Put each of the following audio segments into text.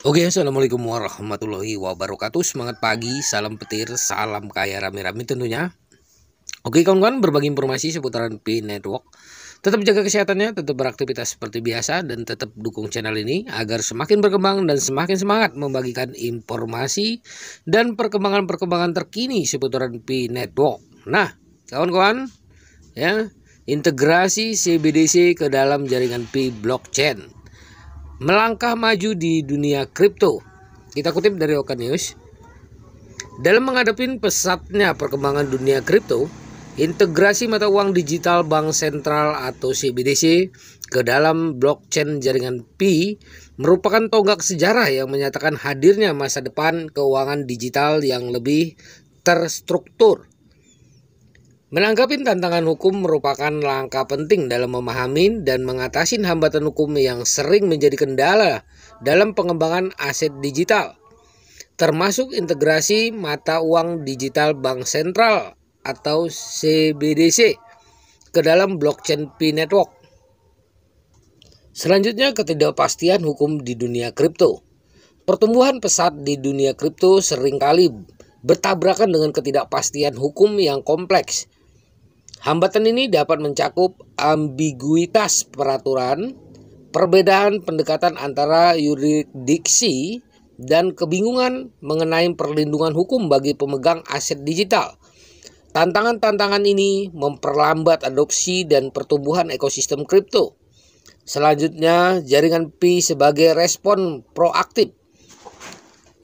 Oke, assalamualaikum warahmatullahi wabarakatuh. Semangat pagi, salam petir, salam kaya rame-rame tentunya. Oke kawan-kawan, berbagi informasi seputaran P Network. Tetap jaga kesehatannya, tetap beraktivitas seperti biasa, dan tetap dukung channel ini agar semakin berkembang dan semakin semangat membagikan informasi dan perkembangan-perkembangan terkini seputaran P Network. Nah, kawan-kawan, ya, integrasi CBDC ke dalam jaringan P blockchain melangkah maju di dunia kripto. Kita kutip dari Oka News. Dalam menghadapi pesatnya perkembangan dunia kripto, integrasi mata uang digital bank sentral atau CBDC ke dalam blockchain jaringan Pi merupakan tonggak sejarah yang menyatakan hadirnya masa depan keuangan digital yang lebih terstruktur. Menanggapi tantangan hukum merupakan langkah penting dalam memahami dan mengatasi hambatan hukum yang sering menjadi kendala dalam pengembangan aset digital, termasuk integrasi mata uang digital bank sentral atau CBDC ke dalam blockchain Pi Network. Selanjutnya, ketidakpastian hukum di dunia kripto. Pertumbuhan pesat di dunia kripto seringkali bertabrakan dengan ketidakpastian hukum yang kompleks. Hambatan ini dapat mencakup ambiguitas peraturan, perbedaan pendekatan antara yurisdiksi, dan kebingungan mengenai perlindungan hukum bagi pemegang aset digital. Tantangan-tantangan ini memperlambat adopsi dan pertumbuhan ekosistem kripto. Selanjutnya, jaringan Pi sebagai respon proaktif.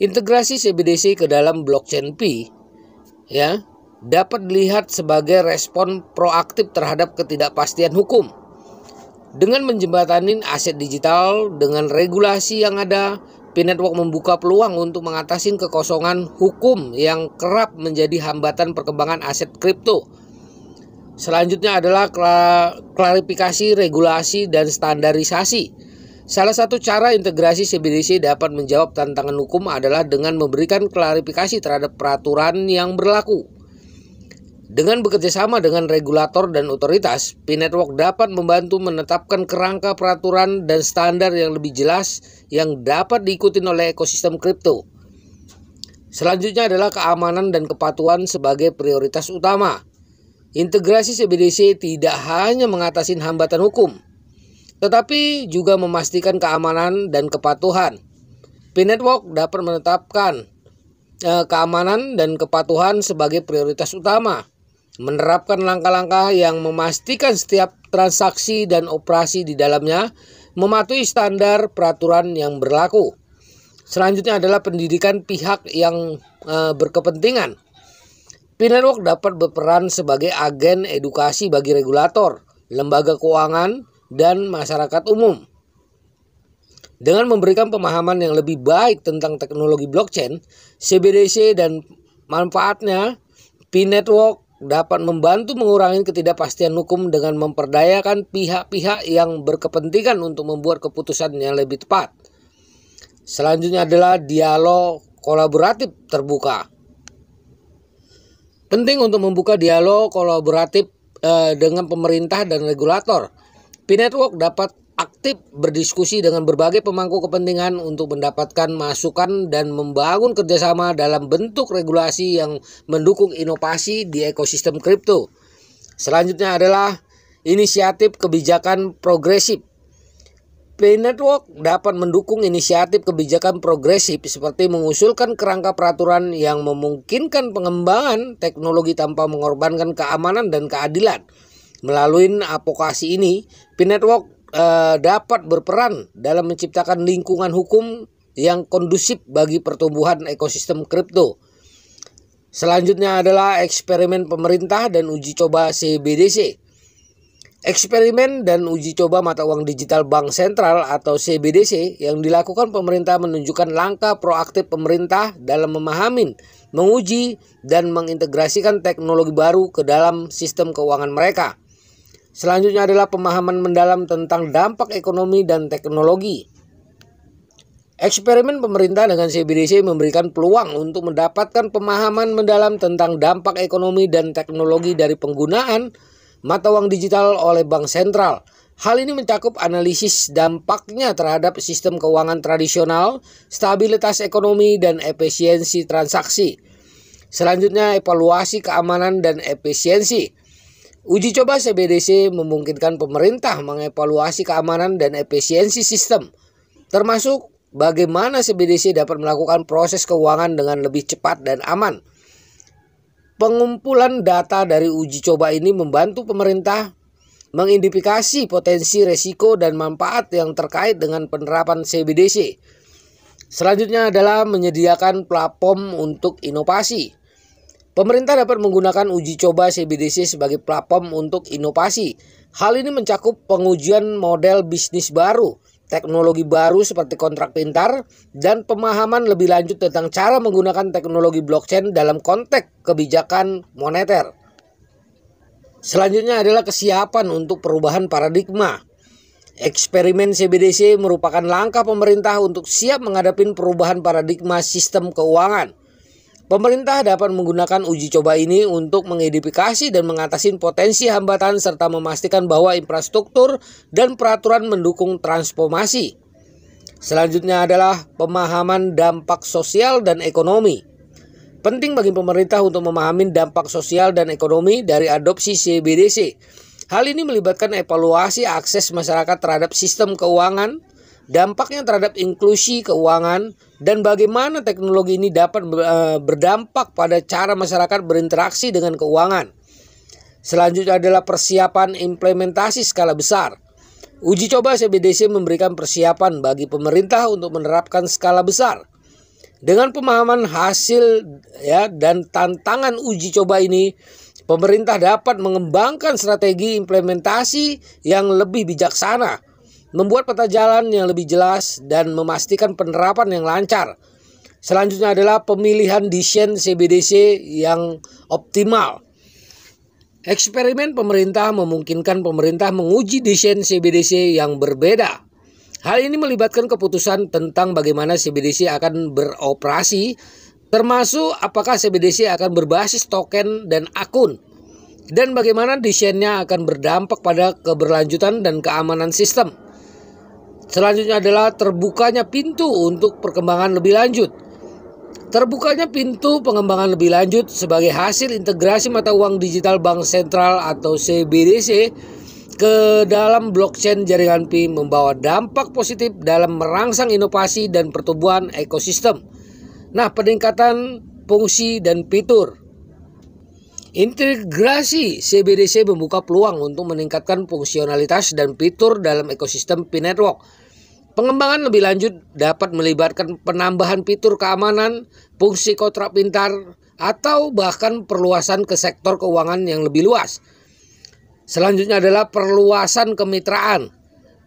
Integrasi CBDC ke dalam blockchain Pi, dapat dilihat sebagai respon proaktif terhadap ketidakpastian hukum. Dengan menjembatani aset digital dengan regulasi yang ada, Pi Network membuka peluang untuk mengatasi kekosongan hukum yang kerap menjadi hambatan perkembangan aset kripto. Selanjutnya adalah klarifikasi, regulasi, dan standarisasi. Salah satu cara integrasi CBDC dapat menjawab tantangan hukum adalah dengan memberikan klarifikasi terhadap peraturan yang berlaku. Dengan bekerjasama dengan regulator dan otoritas, Pi Network dapat membantu menetapkan kerangka peraturan dan standar yang lebih jelas yang dapat diikuti oleh ekosistem kripto. Selanjutnya adalah keamanan dan kepatuhan sebagai prioritas utama. Integrasi CBDC tidak hanya mengatasi hambatan hukum, tetapi juga memastikan keamanan dan kepatuhan. Pi Network dapat menetapkan keamanan dan kepatuhan sebagai prioritas utama, menerapkan langkah-langkah yang memastikan setiap transaksi dan operasi di dalamnya mematuhi standar peraturan yang berlaku. Selanjutnya adalah pendidikan pihak yang berkepentingan. Pi Network dapat berperan sebagai agen edukasi bagi regulator, lembaga keuangan, dan masyarakat umum. Dengan memberikan pemahaman yang lebih baik tentang teknologi blockchain, CBDC, dan manfaatnya, Pi Network dapat membantu mengurangi ketidakpastian hukum dengan memperdayakan pihak-pihak yang berkepentingan untuk membuat keputusan yang lebih tepat. Selanjutnya adalah dialog kolaboratif terbuka. Penting untuk membuka dialog kolaboratif dengan pemerintah dan regulator. Pi Network dapat aktif berdiskusi dengan berbagai pemangku kepentingan untuk mendapatkan masukan dan membangun kerjasama dalam bentuk regulasi yang mendukung inovasi di ekosistem kripto. Selanjutnya adalah inisiatif kebijakan progresif. Pi Network dapat mendukung inisiatif kebijakan progresif seperti mengusulkan kerangka peraturan yang memungkinkan pengembangan teknologi tanpa mengorbankan keamanan dan keadilan. Melalui advokasi ini, Pi Network dapat berperan dalam menciptakan lingkungan hukum yang kondusif bagi pertumbuhan ekosistem kripto. Selanjutnya adalah eksperimen pemerintah dan uji coba CBDC. Eksperimen dan uji coba mata uang digital bank sentral atau CBDC yang dilakukan pemerintah menunjukkan langkah proaktif pemerintah dalam memahami, menguji, dan mengintegrasikan teknologi baru ke dalam sistem keuangan mereka. Selanjutnya adalah pemahaman mendalam tentang dampak ekonomi dan teknologi. Eksperimen pemerintah dengan CBDC memberikan peluang untuk mendapatkan pemahaman mendalam tentang dampak ekonomi dan teknologi dari penggunaan mata uang digital oleh bank sentral. Hal ini mencakup analisis dampaknya terhadap sistem keuangan tradisional, stabilitas ekonomi, dan efisiensi transaksi. Selanjutnya, evaluasi keamanan dan efisiensi. Uji coba CBDC memungkinkan pemerintah mengevaluasi keamanan dan efisiensi sistem, termasuk bagaimana CBDC dapat melakukan proses keuangan dengan lebih cepat dan aman. Pengumpulan data dari uji coba ini membantu pemerintah mengidentifikasi potensi resiko dan manfaat yang terkait dengan penerapan CBDC. Selanjutnya adalah menyediakan platform untuk inovasi. Pemerintah dapat menggunakan uji coba CBDC sebagai platform untuk inovasi. Hal ini mencakup pengujian model bisnis baru, teknologi baru seperti kontrak pintar, dan pemahaman lebih lanjut tentang cara menggunakan teknologi blockchain dalam konteks kebijakan moneter. Selanjutnya adalah kesiapan untuk perubahan paradigma. Eksperimen CBDC merupakan langkah pemerintah untuk siap menghadapi perubahan paradigma sistem keuangan. Pemerintah dapat menggunakan uji coba ini untuk mengidentifikasi dan mengatasi potensi hambatan serta memastikan bahwa infrastruktur dan peraturan mendukung transformasi. Selanjutnya adalah pemahaman dampak sosial dan ekonomi. Penting bagi pemerintah untuk memahami dampak sosial dan ekonomi dari adopsi CBDC. Hal ini melibatkan evaluasi akses masyarakat terhadap sistem keuangan, dampaknya terhadap inklusi keuangan, dan bagaimana teknologi ini dapat berdampak pada cara masyarakat berinteraksi dengan keuangan. Selanjutnya adalah persiapan implementasi skala besar. Uji coba CBDC memberikan persiapan bagi pemerintah untuk menerapkan skala besar. Dengan pemahaman hasil dan tantangan uji coba ini, pemerintah dapat mengembangkan strategi implementasi yang lebih bijaksana, membuat peta jalan yang lebih jelas, dan memastikan penerapan yang lancar. Selanjutnya adalah pemilihan desain CBDC yang optimal. Eksperimen pemerintah memungkinkan pemerintah menguji desain CBDC yang berbeda. Hal ini melibatkan keputusan tentang bagaimana CBDC akan beroperasi, termasuk apakah CBDC akan berbasis token dan akun, dan bagaimana desainnya akan berdampak pada keberlanjutan dan keamanan sistem. Selanjutnya adalah terbukanya pintu untuk perkembangan lebih lanjut. Terbukanya pintu pengembangan lebih lanjut sebagai hasil integrasi mata uang digital bank sentral atau CBDC ke dalam blockchain jaringan Pi membawa dampak positif dalam merangsang inovasi dan pertumbuhan ekosistem. Nah, peningkatan fungsi dan fitur. Integrasi CBDC membuka peluang untuk meningkatkan fungsionalitas dan fitur dalam ekosistem Pi Network. Pengembangan lebih lanjut dapat melibatkan penambahan fitur keamanan, fungsi kontrak pintar, atau bahkan perluasan ke sektor keuangan yang lebih luas. Selanjutnya adalah perluasan kemitraan.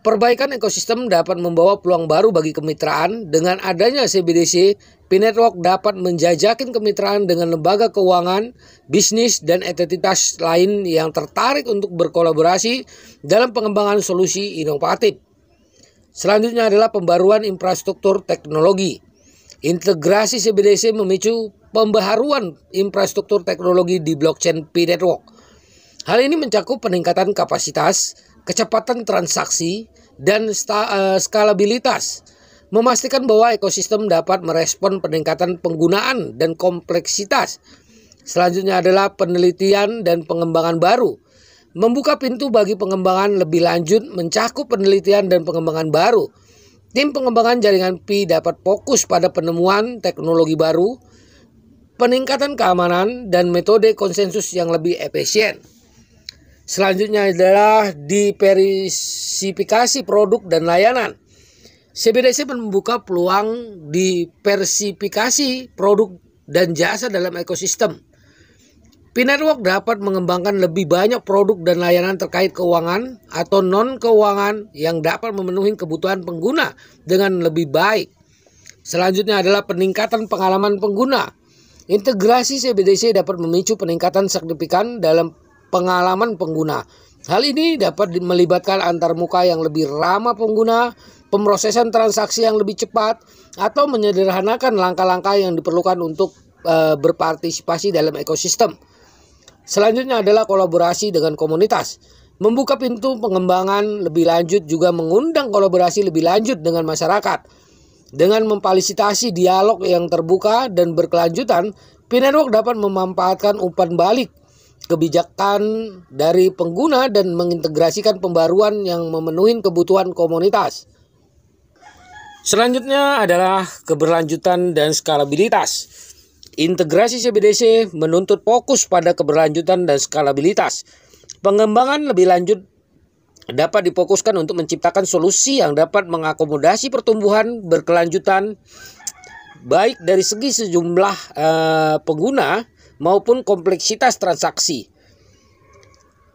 Perbaikan ekosistem dapat membawa peluang baru bagi kemitraan. Dengan adanya CBDC, Pi Network dapat menjajakin kemitraan dengan lembaga keuangan, bisnis, dan entitas lain yang tertarik untuk berkolaborasi dalam pengembangan solusi inovatif. Selanjutnya adalah pembaruan infrastruktur teknologi. Integrasi CBDC memicu pembaharuan infrastruktur teknologi di blockchain Pi Network. Hal ini mencakup peningkatan kapasitas, kecepatan transaksi, dan skalabilitas, memastikan bahwa ekosistem dapat merespon peningkatan penggunaan dan kompleksitas. Selanjutnya adalah penelitian dan pengembangan baru. Membuka pintu bagi pengembangan lebih lanjut mencakup penelitian dan pengembangan baru. Tim pengembangan jaringan Pi dapat fokus pada penemuan teknologi baru, peningkatan keamanan, dan metode konsensus yang lebih efisien. Selanjutnya adalah diversifikasi produk dan layanan. CBDC membuka peluang diversifikasi produk dan jasa dalam ekosistem. Pi Network dapat mengembangkan lebih banyak produk dan layanan terkait keuangan atau non-keuangan yang dapat memenuhi kebutuhan pengguna dengan lebih baik. Selanjutnya adalah peningkatan pengalaman pengguna. Integrasi CBDC dapat memicu peningkatan signifikan dalam pengalaman pengguna. Hal ini dapat melibatkan antarmuka yang lebih ramah pengguna, pemrosesan transaksi yang lebih cepat, atau menyederhanakan langkah-langkah yang diperlukan untuk berpartisipasi dalam ekosistem. Selanjutnya adalah kolaborasi dengan komunitas. membuka pintu pengembangan lebih lanjut, juga mengundang kolaborasi lebih lanjut dengan masyarakat. Dengan memfasilitasi dialog yang terbuka dan berkelanjutan, P-Network dapat memanfaatkan umpan balik kebijakan dari pengguna dan mengintegrasikan pembaruan yang memenuhi kebutuhan komunitas. Selanjutnya adalah keberlanjutan dan skalabilitas. Integrasi CBDC menuntut fokus pada keberlanjutan dan skalabilitas. Pengembangan lebih lanjut dapat difokuskan untuk menciptakan solusi yang dapat mengakomodasi pertumbuhan berkelanjutan baik dari segi sejumlah pengguna maupun kompleksitas transaksi.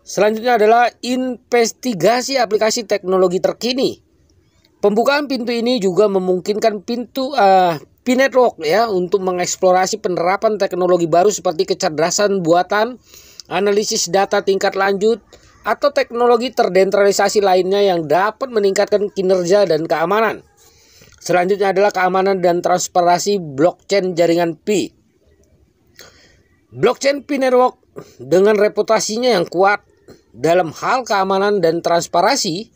Selanjutnya adalah investigasi aplikasi teknologi terkini. Pembukaan pintu ini juga memungkinkan P-Network ya untuk mengeksplorasi penerapan teknologi baru seperti kecerdasan buatan, analisis data tingkat lanjut, atau teknologi terdesentralisasi lainnya yang dapat meningkatkan kinerja dan keamanan. Selanjutnya adalah keamanan dan transparansi blockchain jaringan Pi. Blockchain P-Network dengan reputasinya yang kuat dalam hal keamanan dan transparansi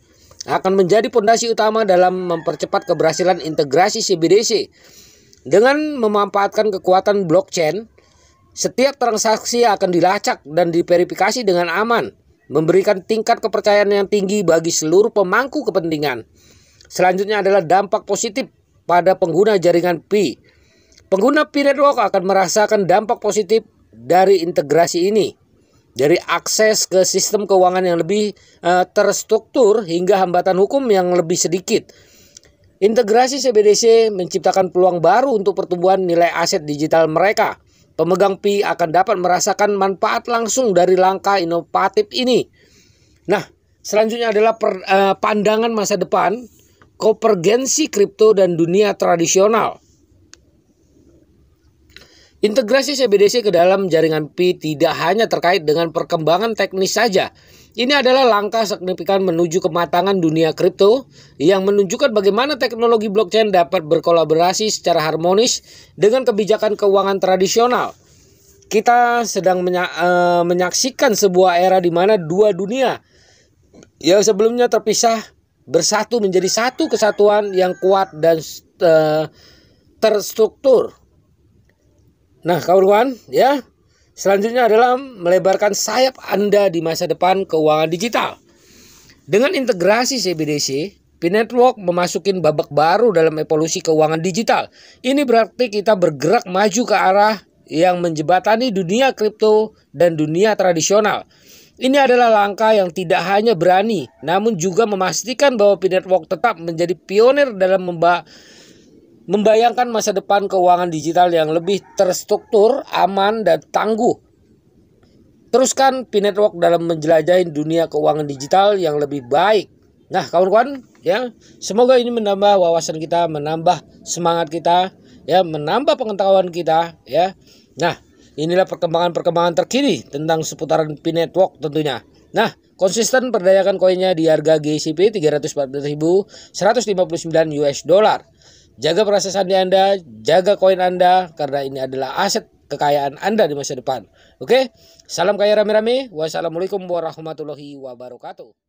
akan menjadi fondasi utama dalam mempercepat keberhasilan integrasi CBDC. Dengan memanfaatkan kekuatan blockchain, setiap transaksi akan dilacak dan diverifikasi dengan aman, memberikan tingkat kepercayaan yang tinggi bagi seluruh pemangku kepentingan. Selanjutnya adalah dampak positif pada pengguna jaringan Pi. Pengguna P-Network akan merasakan dampak positif dari integrasi ini, dari akses ke sistem keuangan yang lebih terstruktur hingga hambatan hukum yang lebih sedikit. Integrasi CBDC menciptakan peluang baru untuk pertumbuhan nilai aset digital mereka. Pemegang Pi akan dapat merasakan manfaat langsung dari langkah inovatif ini. Nah, selanjutnya adalah pandangan masa depan, konvergensi kripto dan dunia tradisional. Integrasi CBDC ke dalam jaringan Pi tidak hanya terkait dengan perkembangan teknis saja. Ini adalah langkah signifikan menuju kematangan dunia kripto yang menunjukkan bagaimana teknologi blockchain dapat berkolaborasi secara harmonis dengan kebijakan keuangan tradisional. Kita sedang menyaksikan sebuah era di mana dua dunia yang sebelumnya terpisah bersatu menjadi satu kesatuan yang kuat dan terstruktur. Nah, kawan-kawan, ya, selanjutnya adalah melebarkan sayap Anda di masa depan keuangan digital. Dengan integrasi CBDC, P-Network memasuki babak baru dalam evolusi keuangan digital. Ini berarti kita bergerak maju ke arah yang menjembatani dunia kripto dan dunia tradisional. Ini adalah langkah yang tidak hanya berani, namun juga memastikan bahwa P-Network tetap menjadi pionir dalam membayangkan masa depan keuangan digital yang lebih terstruktur, aman, dan tangguh. Teruskan P-Network dalam menjelajahi dunia keuangan digital yang lebih baik. Nah, kawan-kawan, ya, semoga ini menambah wawasan kita, menambah semangat kita, ya, menambah pengetahuan kita, ya. Nah, inilah perkembangan terkini tentang seputaran P-Network tentunya. Nah, konsisten perdayakan koinnya di harga GCP 314.159 US dollar. Jaga perasa sandi Anda, jaga koin Anda, karena ini adalah aset kekayaan Anda di masa depan. Oke, salam kaya rame-rame. Wassalamualaikum warahmatullahi wabarakatuh.